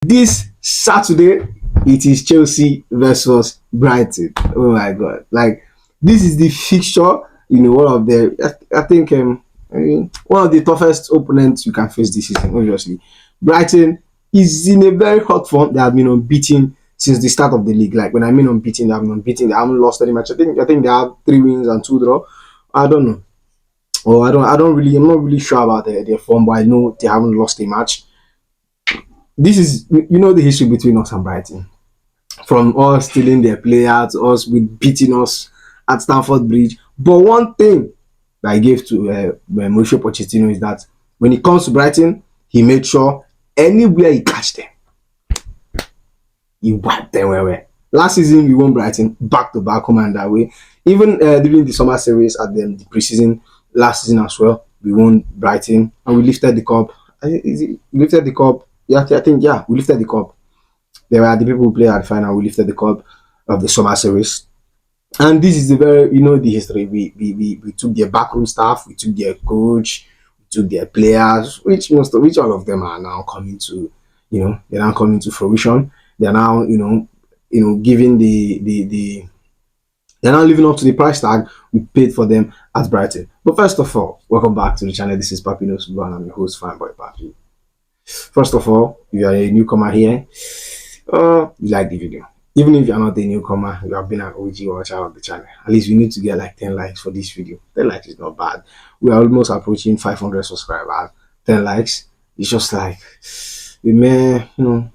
this Saturday, it is Chelsea versus Brighton. Oh my God! Like this is the fixture. One of the I think I mean, one of the toughest opponents you can face this season. Obviously, Brighton is in a very hot form. They have been unbeaten since the start of the league. Like when I mean unbeaten, they have been unbeaten. They haven't lost any match. I think they have 3 wins and 2 draw. I don't know. Or I'm not really sure about their form, but I know they haven't lost a match. This is the history between us and Brighton. From us stealing their players to us with beating us at Stamford Bridge. But one thing that I gave to Mauricio Pochettino is that when it comes to Brighton, he made sure anywhere he catch them, he wiped them well. Last season, we won Brighton back to back, home and away. Even during the summer series at the preseason last season as well, we won Brighton and we lifted the cup. We lifted the cup. Yeah, I think we lifted the cup. They were the people who played at the final. We lifted the cup of the summer series. And this is the very, the history. We took their backroom staff, we took their coach, we took their players, which all of them are now coming to, they're now coming to fruition. They're now, giving they're now living up to the price tag we paid for them at Brighton. But first of all, welcome back to the channel. This is Papi Knows Football and I'm your host, Fanboy Papi. First of all, if you are a newcomer here, you like the video. Even if you're not a newcomer, you have been an OG watcher of the channel. At least we need to get like 10 likes for this video. 10 likes is not bad. We are almost approaching 500 subscribers. 10 likes, it's just like, man, no,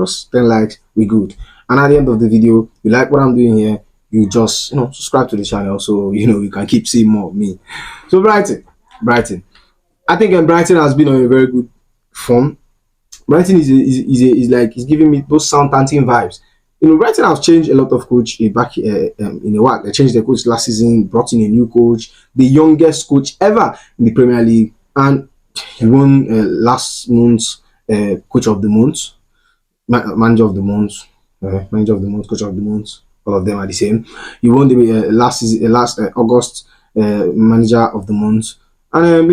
just 10 likes, we good. And at the end of the video, you like what I'm doing here, you just, subscribe to the channel so, you can keep seeing more of me. So Brighton. I think Brighton has been on a very good form. Brighton is giving me those Southampton vibes. Brighton has changed a lot of coach back in a while. They changed their coach last season, brought in a new coach, the youngest coach ever in the Premier League, and he won last month's coach of the month, manager of the month, coach of the month. All of them are the same. He won the last August manager of the month. And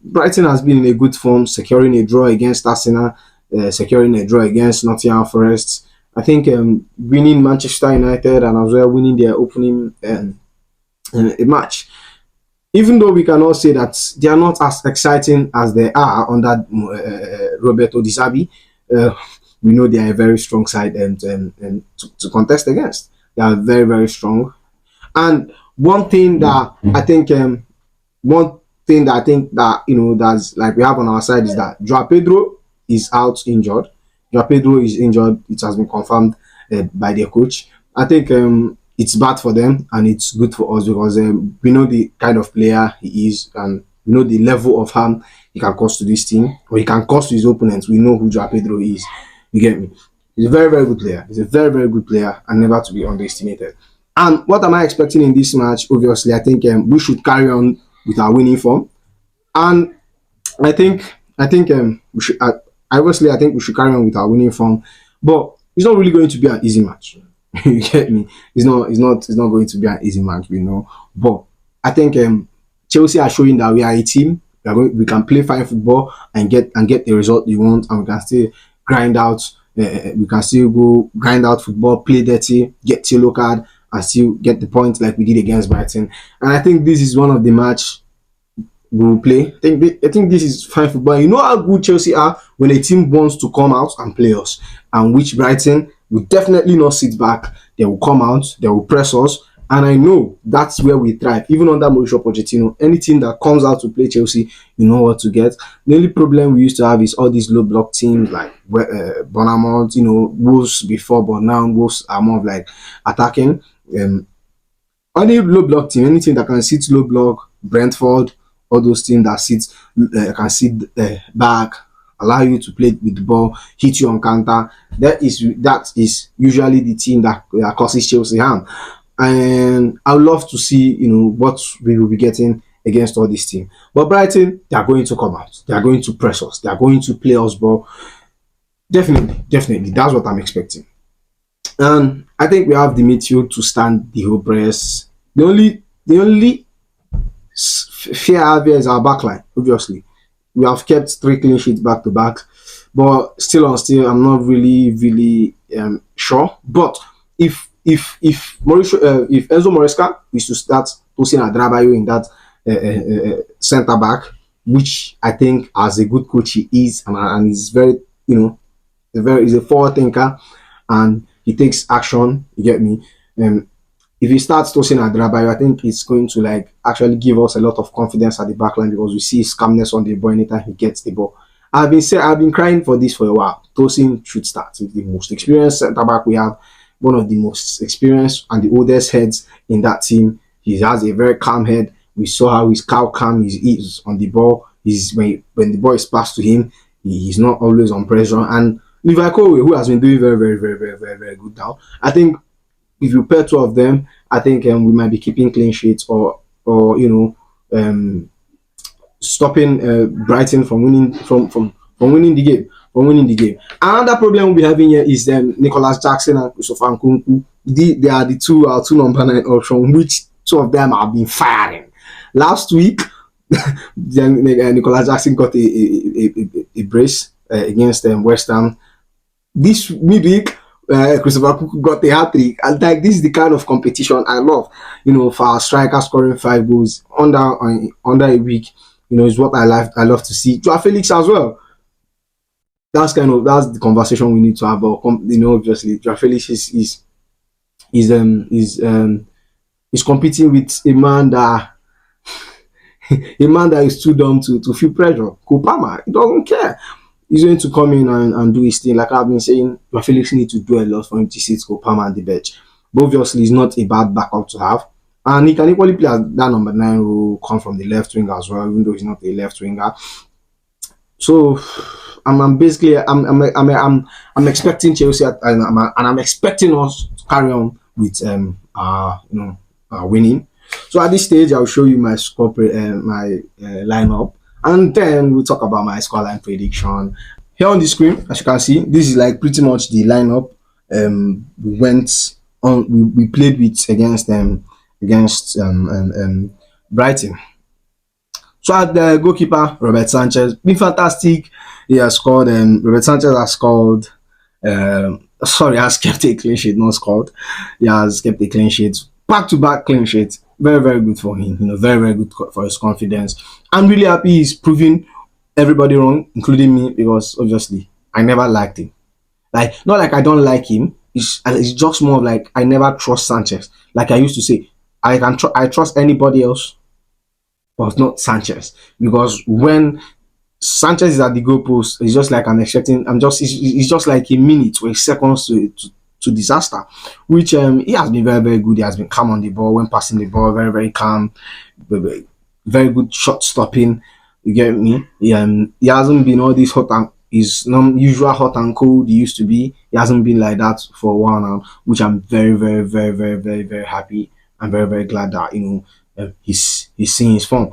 Brighton has been in a good form, securing a draw against Arsenal, securing a draw against Nottingham Forest. I think winning Manchester United and as well winning their opening a match. Even though we cannot say that they are not as exciting as they are under Roberto Di Serbi, we know they are a very strong side to contest against. They are very, very strong. And one thing that I think that's like we have on our side is that Joao Pedro is out injured. Joao Pedro is injured. It has been confirmed by their coach. I think it's bad for them and it's good for us because we know the kind of player he is and we know the level of harm he can cause to this team or he can cause to his opponents. We know who Joao Pedro is. You get me? He's a very, very good player. He's a very, very good player and never to be underestimated. And what am I expecting in this match? Obviously, I think we should carry on with our winning form, and I think we should. Obviously, I think we should carry on with our winning form, but it's not really going to be an easy match. You get me? It's not going to be an easy match, But I think Chelsea are showing that we are a team. We can play fine football and get the result we want, and we can still grind out. We can still go grind out football, play dirty, get yellow card, and still get the points like we did against Brighton. And I think this is one of the match we will play. I think this is fine football. You know how good Chelsea are when a team wants to come out and play us, and which Brighton will definitely not sit back. They will come out, they will press us, and I know that's where we thrive. Even under Mauricio Pochettino, any team that comes out to play Chelsea, you know what to get. The only problem we used to have is all these low block teams like Bournemouth, Wolves before, but now Wolves are more of like attacking. Any low block team, anything that can sit low block, Brentford, all those teams that can sit back, allow you to play with the ball, hit you on counter. That is usually the team that causes Chelsea harm. And I would love to see, what we will be getting against all this team. But Brighton, they are going to come out. They are going to press us. They are going to play us ball. Definitely. That's what I'm expecting. And I think we have the midfield to stand the whole press. The only fear I have here is our backline. Obviously, we have kept 3 clean sheets back to back, But still on still, I'm not really sure. But if Mauricio, if Enzo Moresca is to start Tosin Adrabayo in that centre back, which I think as a good coach he is, and he's very, he's a forward thinker, and he takes action. You get me? Um, if he starts tossing at Rabayo, I think it's going to like actually give us a lot of confidence at the back line because we see his calmness on the ball anytime he gets the ball. I've been crying for this for a while. Tosin should start with the most experienced centre back we have, one of the most experienced and the oldest heads in that team. He has a very calm head. We saw how he's calm he is on the ball. He's when the ball is passed to him, he's not always on pressure. And Levi Kowe, who has been doing very good now. I think if you pair two of them, I think we might be keeping clean sheets or stopping Brighton from winning from winning the game. From winning the game. Another problem we'll be having here is Nicholas Jackson and Christopher Nkunku. They are the two number 9 options, which two of them have been firing. Last week, Nicholas Jackson got a brace against West Ham. This midweek, Christopher Cook got a hat trick, and like this is the kind of competition I love. For our striker scoring 5 goals under a week, is what I love to see. Joao Felix as well. That's the conversation we need to have. But obviously, Joao Felix is competing with a man that is too dumb to feel pressure. Kopama, he doesn't care. He's going to come in and do his thing. Like I've been saying, Felix needs to do a lot for him to sit Kopama on the bench. But obviously, he's not a bad backup to have. And he can equally play as that number 9 who come from the left wing as well, even though he's not a left winger. So I'm basically I'm expecting Chelsea and I'm expecting us to carry on with winning. So at this stage, I'll show you my score, my lineup, and then we'll talk about my scoreline prediction. Here on the screen, as you can see, this is like pretty much the lineup. We went on. We played with against Brighton. So at the goalkeeper, Robert Sanchez, been fantastic. He has scored. Robert Sanchez has scored. Has kept a clean sheet, not scored. He has kept a clean sheet, back-to-back clean sheets. Very good for him. Very good for his confidence. I'm really happy he's proving everybody wrong, including me, because obviously I never liked him. Like, not like I don't like him. It's just more of like I never trust Sanchez. Like I used to say, I trust anybody else, but not Sanchez, because when Sanchez is at the goalpost, it's just like it's just like a minute or a seconds to disaster, which he has been very good. He has been calm on the ball when passing the ball, very calm, very good shot stopping. You get me? He hasn't been all this hot and his usual hot and cold he used to be. He hasn't been like that for a while now, which I'm very happy. I'm very glad that he's seeing his form.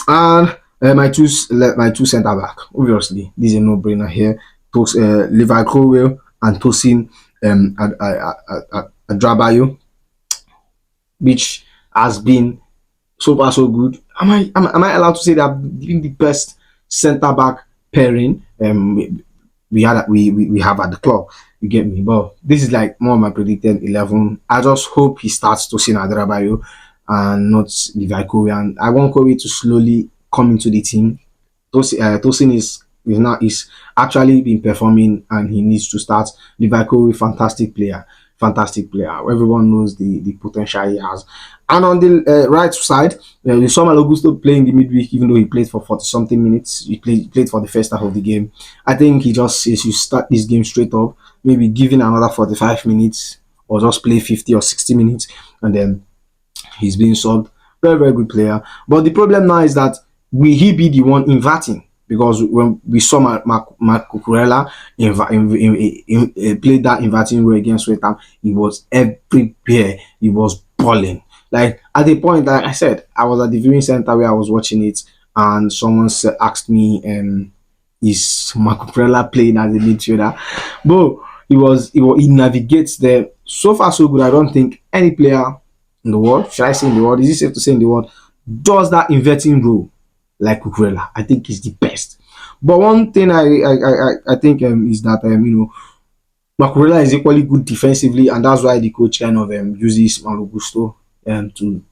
And my two centre back, obviously this is a no-brainer here. Levi Crowell and Tosin Adrabayo, which has been so far so good. Am I allowed to say that being the best centre back pairing we have at the club? You get me? But this is like more of my predicted 11. I just hope he starts Tosin Adrabayo and not Levi Kowe. And I want Kowe to slowly come into the team. Tosin is actually been performing and he needs to start. Levi Kowe, fantastic player. Everyone knows the potential he has. And on the right side, we saw Malo Gusto playing the midweek, even though he played for 40 something minutes. He played for the first half of the game. I think he just says you start this game straight up, maybe giving another 45 minutes or just play 50 or 60 minutes, and then he's being subbed. Very good player. But the problem now is that will he be the one inverting? Because when we saw Mark Cucurella played that inverting role against West Ham, he was everywhere. He was balling. Like at the point, like I said, I was at the viewing center where I was watching it, and someone asked me, "Is Mark Cucurella playing as a midfielder?" But he navigates there so far so good. I don't think any player in the world, should I say in the world, is it safe to say in the world, does that inverting role like Cucurella. I think he's the best. But one thing I think is that Makurela is equally good defensively, and that's why the coach kind of uses Malo Gusto to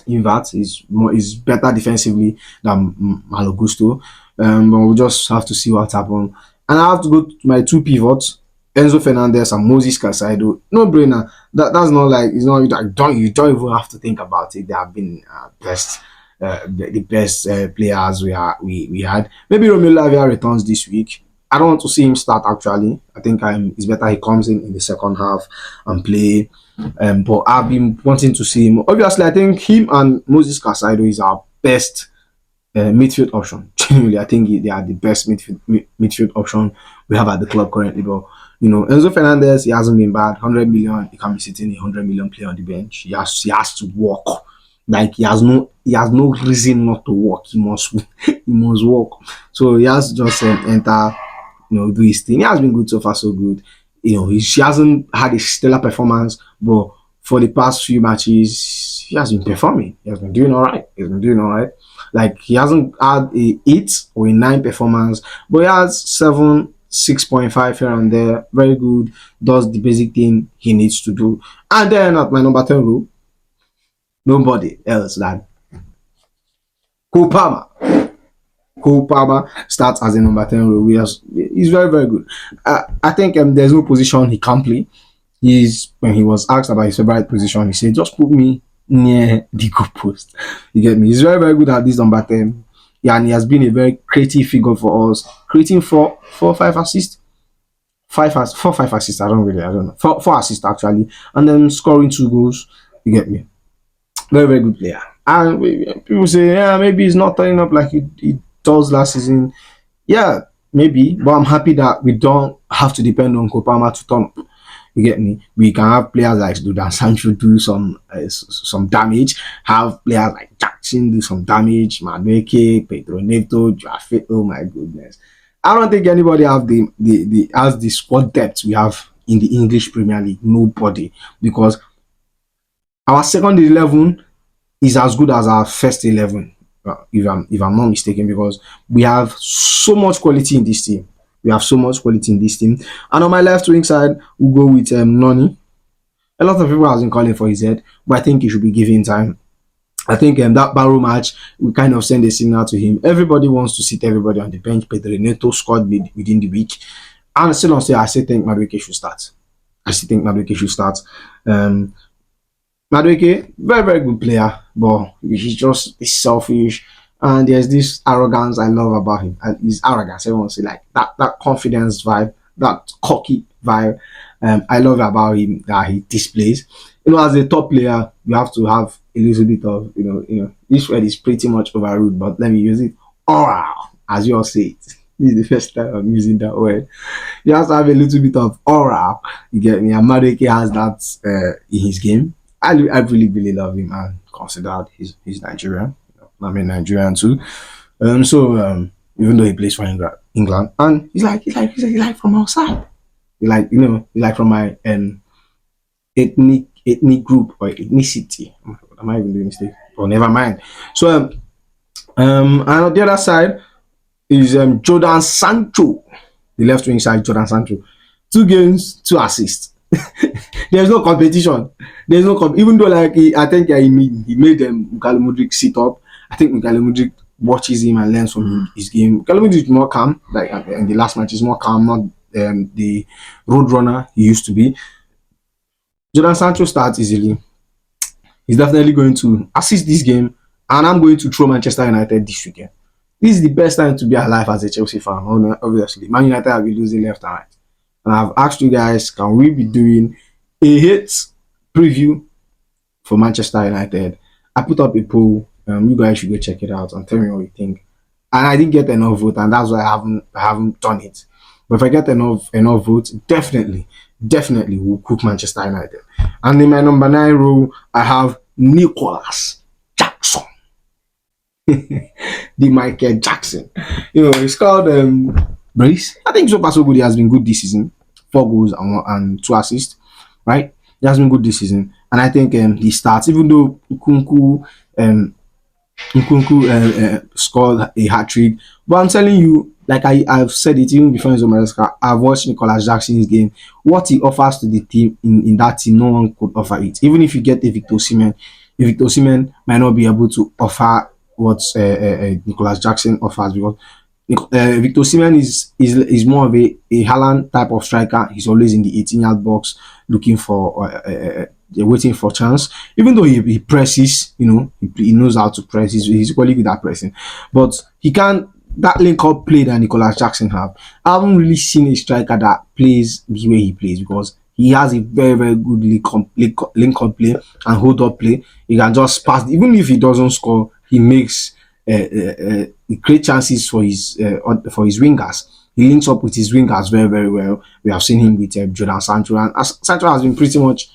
invert. Is better defensively than Malo Gusto. But we'll just have to see what happens. And I have to go to my two pivots, Enzo Fernandez and Moses Casado. No brainer. That's not like it's not like you don't even have to think about it. They have been best. The best players we had. Maybe Romelu Lavia returns this week. I don't want to see him start actually. I think it's better he comes in the second half and play. But I've been wanting to see him. Obviously, I think him and Moses Casado is our best midfield option. Genuinely, I think they are the best midfield option we have at the club currently. But Enzo Fernandez, he hasn't been bad. 100 million, he can be sitting a 100 million player on the bench. He has to work. Like he has no reason not to work. He must he must work. So he has to just enter, do his thing. He has been good so far, so good. He hasn't had a stellar performance, but for the past few matches, he has been performing. He has been doing all right. He's been doing all right. Like he hasn't had a 8 or a 9 performance, but he has 7, 6.5 here and there. Very good. Does the basic thing he needs to do. And then at my number 10 row, nobody else than Cole Palmer. Cole Palmer starts as a number 10 role. He's very, very good. I think there's no position he can't play. When he was asked about his favorite position, he said, just put me near the goal post. You get me? He's very, very good at this number 10. Yeah, and he has been a very creative figure for us, creating four, 5 assists. 5 assists. I don't know. Four assists actually, and then scoring 2 goals. You get me? Very, very good player. And people say, yeah, maybe he's not turning up like he does last season. Yeah, maybe, but I'm happy that we don't have to depend on Kopama to turn up. You get me? We can have players like Dudan Sancho do some damage. Have players like Jackson do some damage. Madueke, Pedro Neto, Jaffe. Oh my goodness! I don't think anybody have the squad depth we have in the English Premier League. Nobody, because our second 11 is as good as our first 11. If I'm not mistaken, because we have so much quality in this team. We have so much quality in this team. And on my left wing side, we'll go with Noni. A lot of people have been calling for his head, but I think he should be given time. I think that Barrow match, we kind of send a signal to him. Everybody wants to sit everybody on the bench. Pedro Neto scored within the week. And still on say, I still think Madueke should start. Madueke, very, very good player, but he's just selfish. And there's this arrogance I love about him. And his arrogance, everyone say like that confidence vibe, that cocky vibe. I love about him that he displays. As a top player, you have to have a little bit of, this word is pretty much overruled, but let me use it. Aura, as you all say it. This is the first time I'm using that word. You have to have a little bit of aura. You get me? And Madueke has that in his game. I really, really love him and consider he's Nigerian. I'm a Nigerian too. So even though he plays for England, and he's like from outside. He's like from my ethnic group or ethnicity. Am I even doing mistake? Oh, never mind. So and on the other side is Jordan Sancho, the left wing side. Jordan Sancho, 2 games, 2 assists. There's no competition. Even though I think he made Mukalo Mudrik sit up. I think Mukalo Mudrik watches him and learns from his game. Mukalo Mudrik is more calm. Like in the last match, he's more calm, not the road runner he used to be. Jordan Sancho starts easily. He's definitely going to assist this game, and I'm going to throw Manchester United this weekend. This is the best time to be alive as a Chelsea fan. Obviously, Man United will be losing left and right. And I've asked you guys, can we be doing a hit preview for Manchester United? I put up a poll. You guys should go check it out and tell me what you think. And I didn't get enough vote, and that's why I haven't done it. But if I get enough votes, definitely we'll cook Manchester United. And in my number 9 row, I have Nicholas Jackson. The Michael Jackson. It's called Brace. I think so far so good. He has been good this season. 4 goals and 2 assists. Right? He has been good this season. And I think he starts, even though Nkunku scored a hat-trick. But I'm telling you, like I've said it even before in Zomareska, I've watched Nicholas Jackson's game. What he offers to the team in that team, no one could offer it. Even if you get a Victor Osimhen, Victor Osimhen might not be able to offer what Nicholas Jackson offers because Victor Osimhen is more of a Haaland type of striker. He's always in the 18-yard box looking for waiting for chance. Even though he presses, he knows how to press. He's equally good at pressing, but he can't that link up play that Nicholas Jackson have. I haven't really seen a striker that plays the way he plays because he has a very very good link up play and hold up play. He can just pass even if he doesn't score. He makes he create chances for his wingers. He links up with his wingers very very well. We have seen him with Jordan Sancho, and Sancho has been pretty much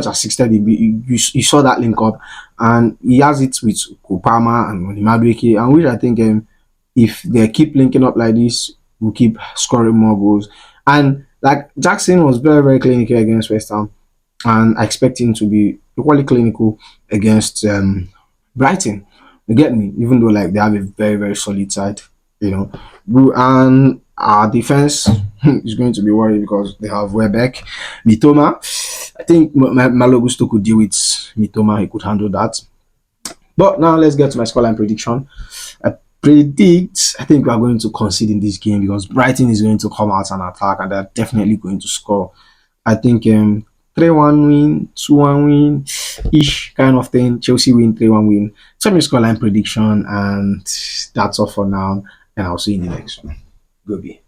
assisted him. You saw that link up, and he has it with Kopama and Madueke, and which I think if they keep linking up like this, we'll keep scoring more goals. And like Jackson was very very clinical against West Ham, and I expect him to be equally clinical against Brighton. You get me? Even though like they have a very very solid side, you know, and our defense is going to be worried because they have Webeck, Mitoma. I think Malo Gusto could deal with Mitoma. He could handle that. But now let's get to my scoreline prediction. I I think we are going to concede in this game because Brighton is going to come out and attack and they're definitely going to score. I think 3-1 win, 2-1 win ish kind of thing. Chelsea win, 3-1 win. So my scoreline prediction, and that's all for now. And I'll see you in the next one. Go be.